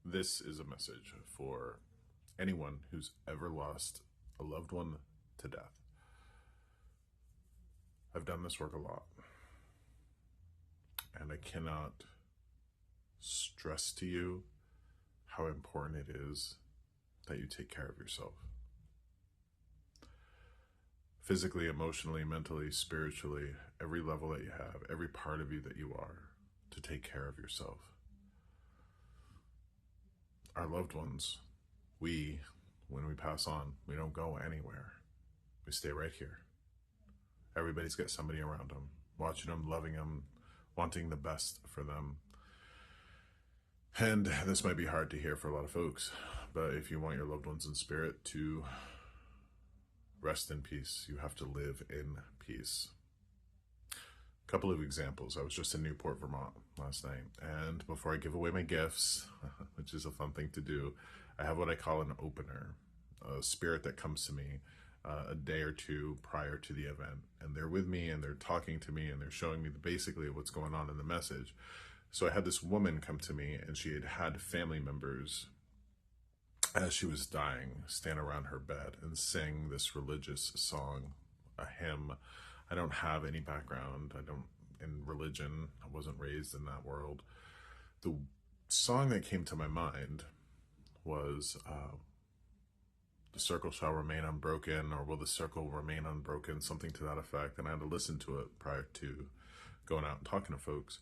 This is a message for anyone who's ever lost a loved one to death. I've done this work a lot, and I cannot stress to you how important it is that you take care of yourself. Physically, emotionally, mentally, spiritually, every level that you have, every part of you that you are, to take care of yourself. Our loved ones, when we pass on, we don't go anywhere. We stay right here. Everybody's got somebody around them, watching them, loving them, wanting the best for them. And this might be hard to hear for a lot of folks, but if you want your loved ones in spirit to rest in peace, you have to live in peace. A couple of examples. I was just in Newport, Vermont last night, and before I give away my gifts, which is a fun thing to do, I have what I call an opener, a spirit that comes to me a day or two prior to the event, and they're with me and they're talking to me and they're showing me basically what's going on in the message. So I had this woman come to me, and she had family members, as she was dying, stand around her bed and sing this religious song, a hymn. I don't have any background. In religion. I wasn't raised in that world. The song that came to my mind was "The Circle Shall Remain Unbroken," or "Will the Circle Remain Unbroken," something to that effect. And I had to listen to it prior to going out and talking to folks.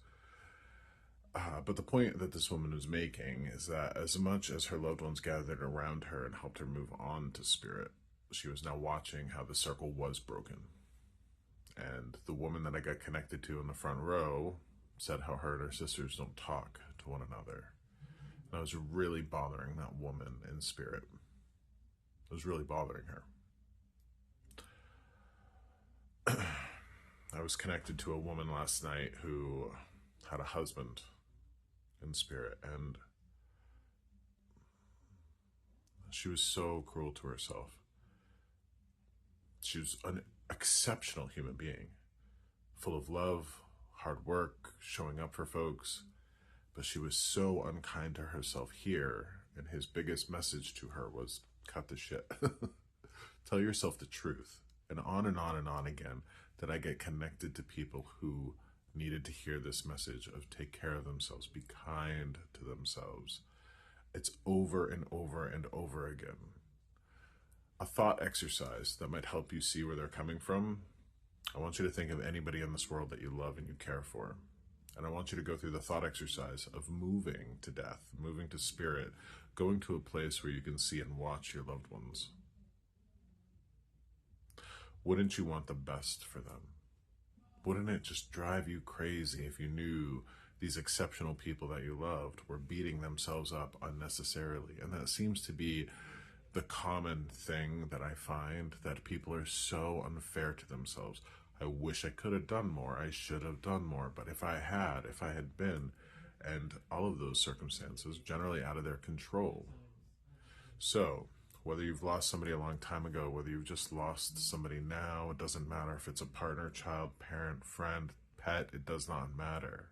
But the point that this woman was making is that as much as her loved ones gathered around her and helped her move on to spirit, she was now watching how the circle was broken. And the woman that I got connected to in the front row said how her and her sisters don't talk to one another. And I was really bothering that woman in spirit. It was really bothering her. I was connected to a woman last night who had a husband in spirit, and she was so cruel to herself. She was an exceptional human being, full of love, hard work, showing up for folks, but she was so unkind to herself here, and his biggest message to her was, cut the shit. Tell yourself the truth. And on and on and on again did I get connected to people who needed to hear this message of take care of themselves, be kind to themselves. It's over and over and over again. A thought exercise that might help you see where they're coming from. I want you to think of anybody in this world that you love and you care for. And I want you to go through the thought exercise of moving to death, moving to spirit, going to a place where you can see and watch your loved ones. Wouldn't you want the best for them? Wouldn't it just drive you crazy if you knew these exceptional people that you loved were beating themselves up unnecessarily? And that seems to be the common thing that I find, that people are so unfair to themselves. I wish I could have done more. I should have done more. But if I had been, and all of those circumstances generally out of their control. So whether you've lost somebody a long time ago, whether you've just lost somebody now, it doesn't matter if it's a partner, child, parent, friend, pet, it does not matter.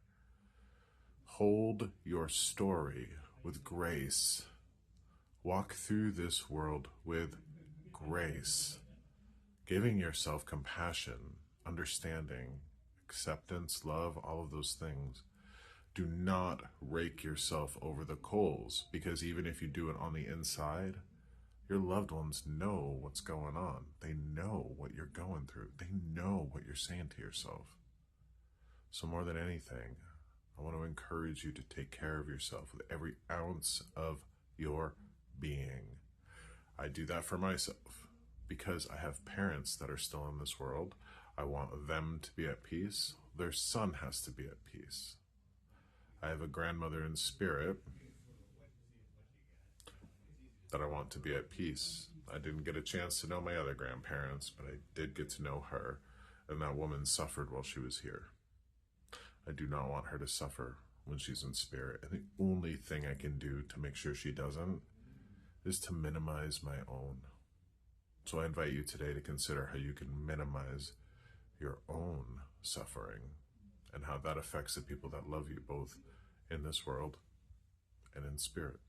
Hold your story with grace. Walk through this world with grace, giving yourself compassion, understanding, acceptance, love, all of those things. Do not rake yourself over the coals, because even if you do it on the inside, your loved ones know what's going on. They know what you're going through. They know what you're saying to yourself. So more than anything, I want to encourage you to take care of yourself with every ounce of your being. I do that for myself because I have parents that are still in this world. I want them to be at peace. Their son has to be at peace. I have a grandmother in spirit that I want to be at peace. I didn't get a chance to know my other grandparents, but I did get to know her, and that woman suffered while she was here. I do not want her to suffer when she's in spirit, and the only thing I can do to make sure she doesn't is to minimize my own. So I invite you today to consider how you can minimize your own suffering and how that affects the people that love you, both in this world and in spirit.